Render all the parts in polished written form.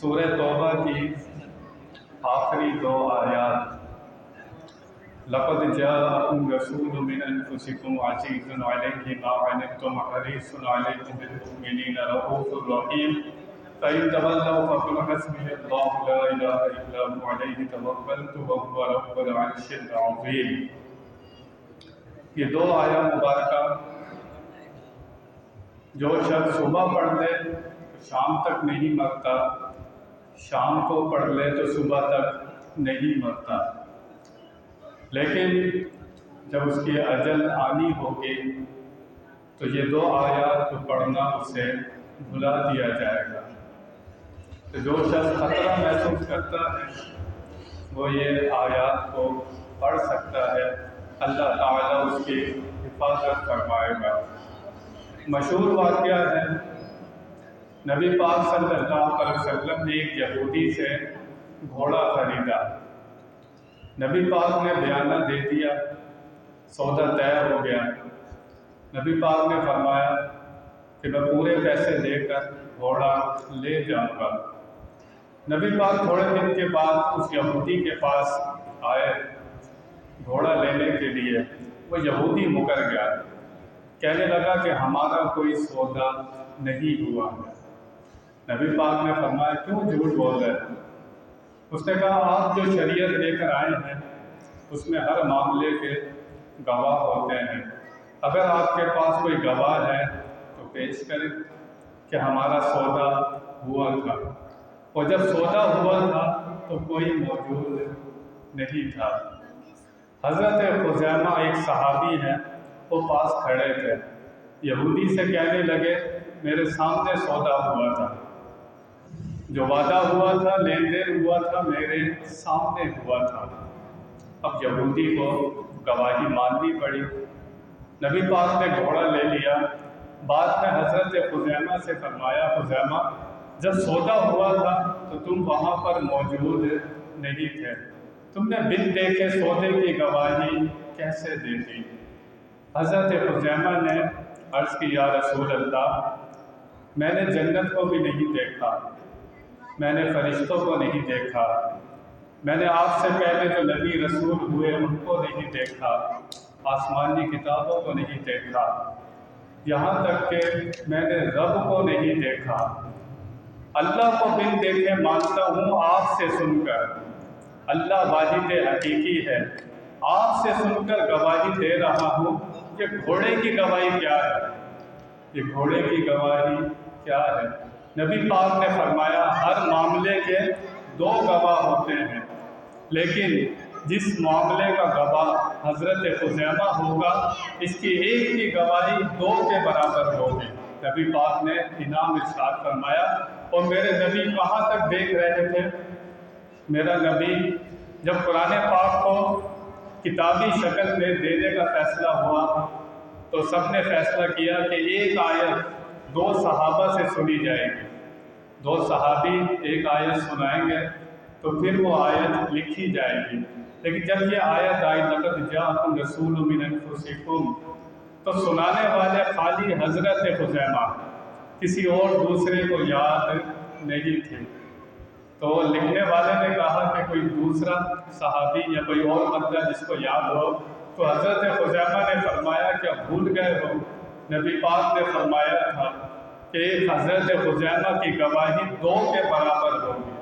سورہ توبہ کی آخری دو آیات، لقد جاءکم رسول من انفسکم عزیز علیہ ما عنتم حریص علیکم بالمؤمنین رؤوف رحیم فإن تولوا فقل حسبی اللہ لا الہ الا هو علیہ توکلت وهو رب العرش العظیم۔ یہ دو آیات مبارکہ جو شخص صبح پڑھ لے تو شام تک نہیں مرتا، شام کو پڑھ لے تو صبح تک نہیں مرتا، لیکن جب اس کی اجل آنی ہوگی تو یہ دو آیات کو پڑھنا اسے بھلا دیا جائے گا۔ تو جو شخص خطرہ محسوس کرتا ہے وہ یہ آیات کو پڑھ سکتا ہے، اللہ تعالیٰ اس کی حفاظت فرمائے گا۔ مشہور واقعہ ہے، نبی پاک صلی اللہ علیہ وسلم نے ایک یہودی سے گھوڑا خریدا۔ نبی پاک نے بیانہ دے دیا، سودا طے ہو گیا۔ نبی پاک نے فرمایا کہ میں پورے پیسے دے کر گھوڑا لے جاؤں گا۔ نبی پاک تھوڑے دن کے بعد اس یہودی کے پاس آئے گھوڑا لینے کے لیے۔ وہ یہودی مکر گیا، کہنے لگا کہ ہمارا کوئی سودا نہیں ہوا ہے۔ نبی پاک نے فرمایا کیوں جھوٹ بول رہے ہیں؟ اس نے کہا آپ جو شریعت لے کر آئے ہیں اس میں ہر معاملے کے گواہ ہوتے ہیں، اگر آپ کے پاس کوئی گواہ ہے تو پیش کریں کہ ہمارا سودا ہوا تھا، اور جب سودا ہوا تھا تو کوئی موجود نہیں تھا۔ حضرت خزیمہ ایک صحابی ہیں، وہ پاس کھڑے تھے، یہودی سے کہنے لگے میرے سامنے سودا ہوا تھا، جو وعدہ ہوا تھا، لین دین ہوا تھا، میرے سامنے ہوا تھا۔ اب یہودی کو گواہی ماننی پڑی۔ نبی پاک نے گھوڑا لے لیا۔ بعد میں حضرت خزیمہ سے فرمایا خزیمہ جب سودا ہوا تھا تو تم وہاں پر موجود نہیں تھے، تم نے بن دیکھے سودے کی گواہی کیسے دے دی؟ حضرت خزیمہ نے عرض کی یا رسول اللہ، میں نے جنت کو بھی نہیں دیکھا، میں نے فرشتوں کو نہیں دیکھا، میں نے آپ سے پہلے جو نبی رسول ہوئے ان کو نہیں دیکھا، آسمانی کتابوں کو نہیں دیکھا، یہاں تک کہ میں نے رب کو نہیں دیکھا۔ اللہ کو بن دیکھے مانتا ہوں آپ سے سن کر، اللہ واحد حقیقی ہے، آپ سے سن کر گواہی دے رہا ہوں۔ یہ گھوڑے کی گواہی کیا ہے؟ یہ گھوڑے کی گواہی کیا ہے؟ نبی پاک نے فرمایا ہر معاملے کے دو گواہ ہوتے ہیں، لیکن جس معاملے کا گواہ حضرت خزیمہ ہوگا اس کی ایک کی گواہی دو کے برابر ہوگی۔ نبی پاک نے انعام ارشاد فرمایا، اور میرے نبی کہاں تک دیکھ رہے تھے؟ میرا نبی جب قرآن پاک کو کتابی شکل میں دینے کا فیصلہ ہوا تو سب نے فیصلہ کیا کہ ایک آیت دو صحابہ سے سنی جائے گی، دو صحابی ایک آیت سنائیں گے تو پھر وہ آیت لکھی جائے گی۔ لیکن جب یہ آیت آئی لقد جاءکم رسول من انفسکم، تو سنانے والے خالی حضرت خزیمہ، کسی اور دوسرے کو یاد نہیں تھے۔ تو لکھنے والے نے کہا کہ کوئی دوسرا صحابی یا کوئی اور بندہ جس کو یاد ہو، تو حضرت خزیمہ نے فرمایا کیا بھول گئے ہو؟ نبی پاک نے فرمایا تھا کہ حضرت خزیمہ کی گواہی دو کے برابر ہوگی۔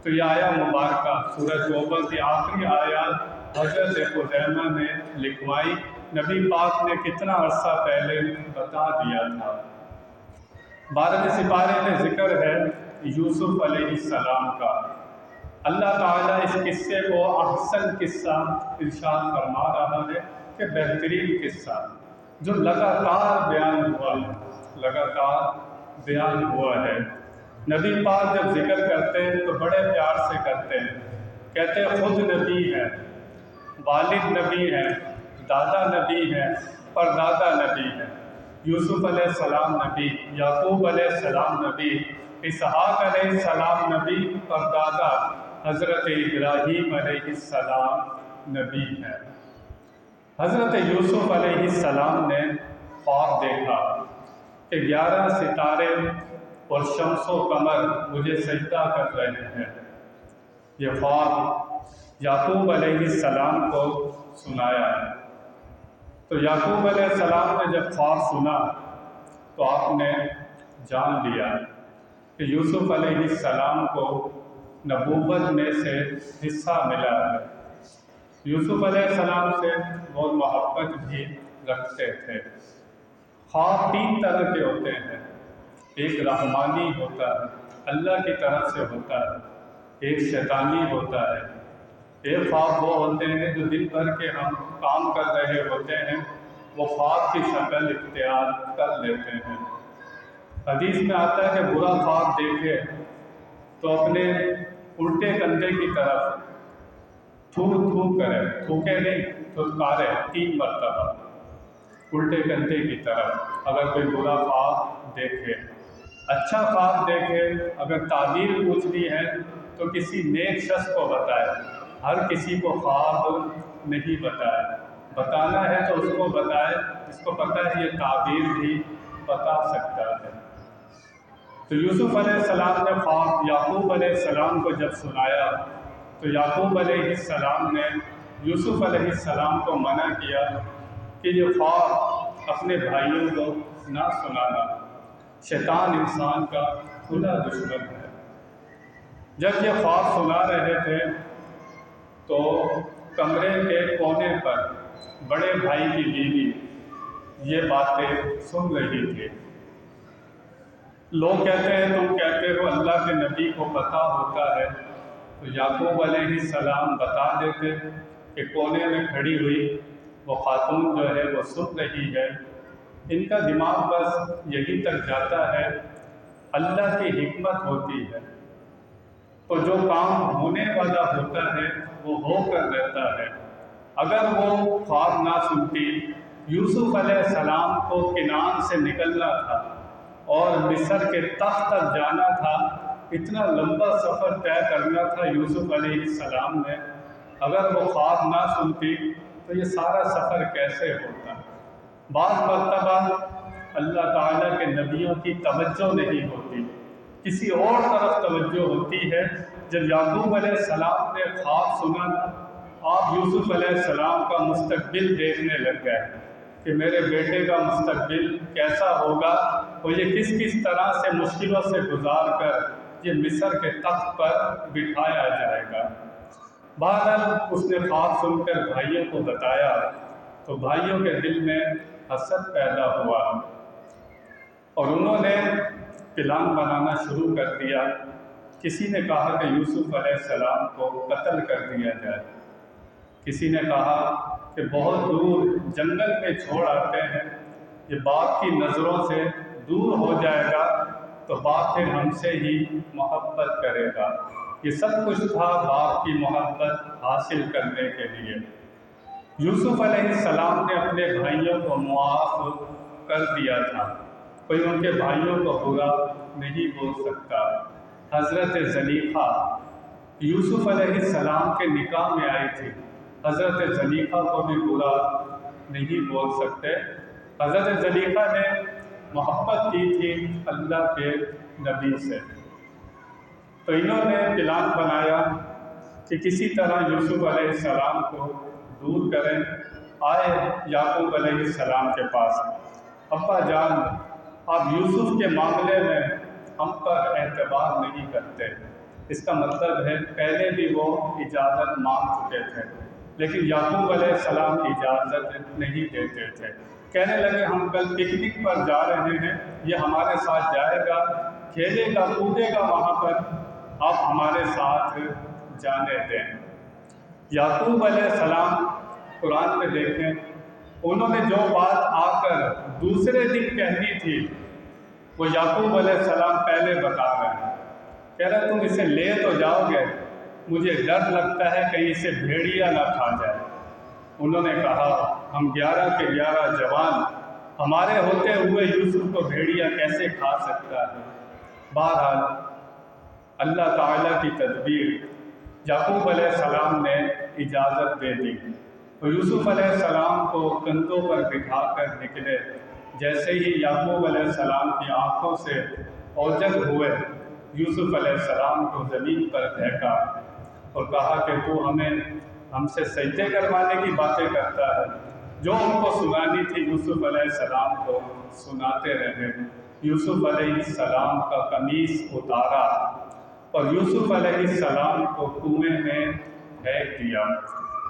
تو یہ آیا مبارکہ سورہ توبہ کی آخری آیات حضرت خزیمہ نے لکھوائی، نبی پاک نے کتنا عرصہ پہلے بتا دیا تھا۔ 12ویں سپارے میں ذکر ہے یوسف علیہ السلام کا۔ اللہ تعالیٰ اس قصے کو احسن قصہ ارشاد فرما رہا ہے کہ بہترین قصہ جو لگاتار بیان ہوا ہے، لگاتار بیان ہوا ہے۔ نبی پاک جب ذکر کرتے ہیں تو بڑے پیار سے کرتے ہیں، کہتے ہیں خود نبی ہے، والد نبی ہے، دادا نبی ہے، پردادا نبی ہے۔ یوسف علیہ السلام نبی، یعقوب علیہ السلام نبی، اسحاق علیہ السلام نبی، پردادا حضرت ابراہیم علیہ السلام نبی ہے۔ حضرت یوسف علیہ السلام نے خواب دیکھا کہ 11 ستارے اور شمس و قمر مجھے سجدہ کر رہے ہیں۔ یہ خواب یعقوب علیہ السلام کو سنایا ہے۔ تو یعقوب علیہ السلام نے جب خواب سنا تو آپ نے جان لیا کہ یوسف علیہ السلام کو نبوت میں سے حصہ ملا ہے۔ یوسف علیہ السلام سے بہت محبت بھی رکھتے تھے۔ خواب 3 طرح کے ہوتے ہیں، ایک رحمانی ہوتا ہے، اللہ کی طرف سے ہوتا ہے، ایک شیطانی ہوتا ہے، ایک خواب وہ ہوتے ہیں جو دن بھر کے ہم کام کر رہے ہوتے ہیں، وہ خواب کی شکل اختیار کر لیتے ہیں۔ حدیث میں آتا ہے کہ برا خواب دیکھے تو اپنے الٹے کندھے کی طرف تھوک کرے، تھوکے نہیں تھوکارے 3 مرتبہ الٹے کندھے کی طرف اگر کوئی برا خواب دیکھے۔ اچھا خواب دیکھے، اگر تعبیر پوچھنی ہے تو کسی نیک شخص کو بتائے، ہر کسی کو خواب نہیں بتائے، بتانا ہے تو اس کو بتائے جس کو پتہ ہے یہ تعبیر بھی بتا سکتا ہے۔ تو یوسف علیہ السلام نے خواب یعقوب علیہ السلام کو جب سنایا تو یعقوب علیہ السلام نے یوسف علیہ السلام کو منع کیا کہ یہ خواب اپنے بھائیوں کو نہ سنانا، شیطان انسان کا کھلا دشمن ہے۔ جب یہ خواب سنا رہے تھے تو کمرے کے کونے پر بڑے بھائی کی بیوی یہ باتیں سن رہی تھی۔ لوگ کہتے ہیں تم کہتے ہو اللہ کے نبی کو پتہ ہوتا ہے، تو یعقوب علیہ السلام بتا دیتے کہ کونے میں کھڑی ہوئی وہ خاتون جو ہے وہ سن رہی ہے۔ ان کا دماغ بس یہی تک جاتا ہے اللہ کی حکمت ہوتی ہے، تو جو کام ہونے والا ہوتا ہے وہ ہو کر رہتا ہے۔ اگر وہ خواب نہ سنتی، یوسف علیہ السلام کو کنعان سے نکلنا تھا اور مصر کے تخت تک جانا تھا، اتنا لمبا سفر طے کرنا تھا یوسف علیہ السلام نے۔ اگر وہ خواب نہ سنتی تو یہ سارا سفر کیسے ہوتا؟ بعض مرتبہ اللہ تعالیٰ کے نبیوں کی توجہ نہیں ہوتی، کسی اور طرف توجہ ہوتی ہے۔ جب یعقوب علیہ السلام نے خواب سنا، آپ یوسف علیہ السلام کا مستقبل دیکھنے لگ گئے کہ میرے بیٹے کا مستقبل کیسا ہوگا، اور یہ کس کس طرح سے مشکلوں سے گزار کر یہ مصر کے تخت پر بٹھایا جائے گا۔ بہرحال اس نے خواب سن کر بھائیوں کو بتایا تو بھائیوں کے دل میں حسد پیدا ہوا اور انہوں نے پلان بنانا شروع کر دیا۔ کسی نے کہا کہ یوسف علیہ السلام کو قتل کر دیا جائے، کسی نے کہا کہ بہت دور جنگل میں چھوڑ آتے ہیں، یہ باپ کی نظروں سے دور ہو جائے گا تو باپ پھر ہم سے ہی محبت کرے گا۔ یہ سب کچھ تھا باپ کی محبت حاصل کرنے کے لیے۔ یوسف علیہ السلام نے اپنے بھائیوں کو معاف کر دیا تھا، کوئی ان کے بھائیوں کو برا نہیں بول سکتا۔ حضرت زلیخا یوسف علیہ السلام کے نکاح میں آئی تھی، حضرت زلیخا کو بھی برا نہیں بول سکتے۔ حضرت زلیخا نے محبت کی تھی اللہ کے نبی سے، تو انہوں نے پلان بنایا کہ کسی طرح یوسف علیہ السلام کو دور کریں۔ آئے یعقوب علیہ السلام کے پاس، ابا جان آپ یوسف کے معاملے میں ہم پر اعتبار نہیں کرتے۔ اس کا مطلب ہے پہلے بھی وہ اجازت مانگ چکے تھے، لیکن یعقوب علیہ السلام اجازت نہیں دیتے تھے۔ کہنے لگے ہم کل پکنک پر جا رہے ہیں، یہ ہمارے ساتھ جائے گا، کھیلے گا کودے گا وہاں پر، آپ ہمارے ساتھ جانے دیں۔ یعقوب علیہ السلام قرآن میں دیکھیں، انہوں نے جو بات آ کر دوسرے دن کہنی تھی وہ یعقوب علیہ السلام پہلے بتا رہے ہیں۔ کہہ رہے تم اسے لے تو جاؤ گے، مجھے ڈر لگتا ہے کہیں اسے بھیڑیا نہ کھا جائے۔ انہوں نے کہا ہم 11 کے 11 جوان، ہمارے ہوتے ہوئے یوسف کو بھیڑیا کیسے کھا سکتا ہے؟ بہرحال اللہ تعالیٰ کی تدبیر، یعقوب علیہ السلام نے اجازت دے دی تو یوسف علیہ السلام کو کندھوں پر بٹھا کر نکلے۔ جیسے ہی یعقوب علیہ السلام کی آنکھوں سے اوجل ہوئے یوسف علیہ السلام کو زمین پر پھینکا اور کہا کہ تو ہم سے سجدے کروانے کی باتیں کرتا ہے۔ جو ان کو سنانی تھی یوسف علیہ السلام کو سناتے رہے۔ یوسف علیہ السلام کا قمیص اتارا اور یوسف علیہ السلام کو کنویں میں پھینک دیا۔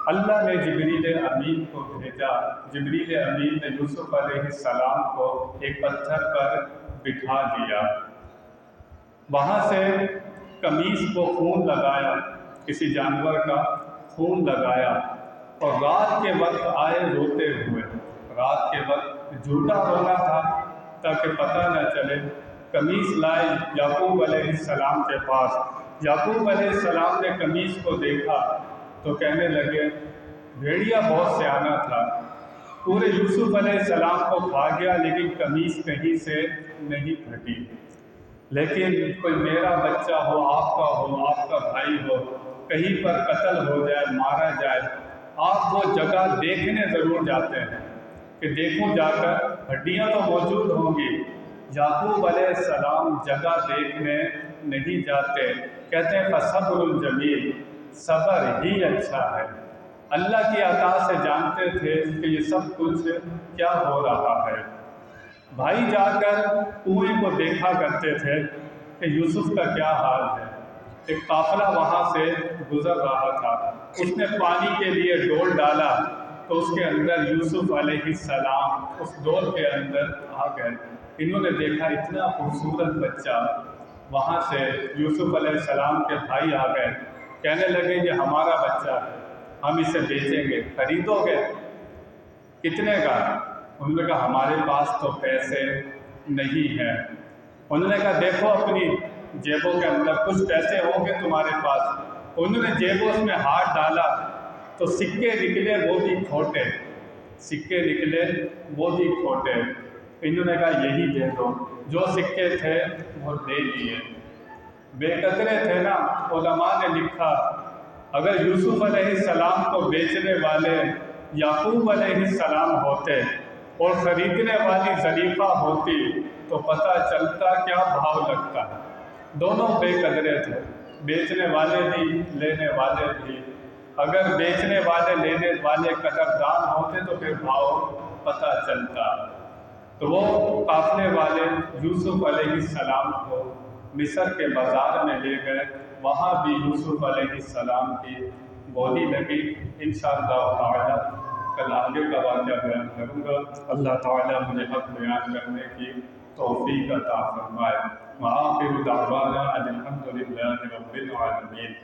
اللہ نے جبریل امین کو بھیجا۔ جبریل امین نے یوسف علیہ السلام کو ایک پتھر پر بٹھا دیا، وہاں سے قمیص کو خون لگایا، کسی جانور کا خون لگایا، اور رات کے وقت آئے روتے ہوئے۔ رات کے وقت جھوٹا رونا تھا تاکہ پتہ نہ چلے۔ قمیص لائے یعقوب علیہ السلام کے پاس۔ یعقوب علیہ السلام نے قمیص کو دیکھا تو کہنے لگے بھیڑیا بہت سیانہ تھا، پورے یوسف علیہ السلام کو کھا گیا لیکن قمیص کہیں سے نہیں پھٹی۔ لیکن کوئی میرا بچہ ہو، آپ کا بھائی ہو، کہیں پر قتل ہو جائے، مارا جائے، آپ وہ جگہ دیکھنے ضرور جاتے ہیں کہ دیکھوں جا کر ہڈیاں تو موجود ہوں گی۔ یعقوب علیہ السلام جگہ دیکھنے نہیں جاتے، کہتے ہیں فصبر الجمیل، صبر ہی اچھا ہے۔ اللہ کی عطا سے جانتے تھے کہ یہ سب کچھ کیا ہو رہا ہے۔ بھائی جا کر کنویں کو دیکھا کرتے تھے کہ یوسف کا کیا حال ہے۔ ایک قافلہ وہاں سے گزر رہا تھا، اس نے پانی کے لیے ڈول ڈالا تو اس کے اندر یوسف علیہ السلام اس ڈول کے اندر آ گئے۔ انہوں نے دیکھا اتنا خوبصورت بچہ، وہاں سے یوسف علیہ السلام کے بھائی آ گئے، کہنے لگے یہ ہمارا بچہ ہے، ہم اسے بیچیں گے، خریدو گے؟ کتنے کا؟ انہوں نے کہا ہمارے پاس تو پیسے نہیں ہیں۔ انہوں نے کہا دیکھو اپنی جیبوں کے اندر کچھ پیسے ہوں گے تمہارے پاس۔ انہوں نے جیبوں میں ہاتھ ڈالا تو سکے نکلے وہ بھی کھوٹے، سکے نکلے وہ بھی کھوٹے۔ انہوں نے کہا یہی دے دو۔ جو سکے تھے وہ دے دیے۔ بے قدرے تھے نا۔ علماء نے لکھا اگر یوسف علیہ السلام کو بیچنے والے یعقوب علیہ السلام ہوتے اور خریدنے والی زلیخا ہوتی تو پتہ چلتا کیا بھاؤ لگتا۔ دونوں بے قدرے تھے، بیچنے والے بھی لینے والے بھی۔ اگر بیچنے والے لینے والے قدردان ہوتے تو پھر بھاؤ پتہ چلتا۔ تو وہ قافلے والے یوسف علیہ السلام کو مصر کے بازار میں لے گئے، وہاں بھی یوسف علیہ السلام کی بولی لگی۔ انشاءاللہ تعالی کل آگے کا واقعہ بیان کروں گا۔ اللہ تعالیٰ مجھے حق بیان کرنے کی توفیق عطا فرمائے۔ وآخر دعوانا ان الحمد للہ رب العالمین۔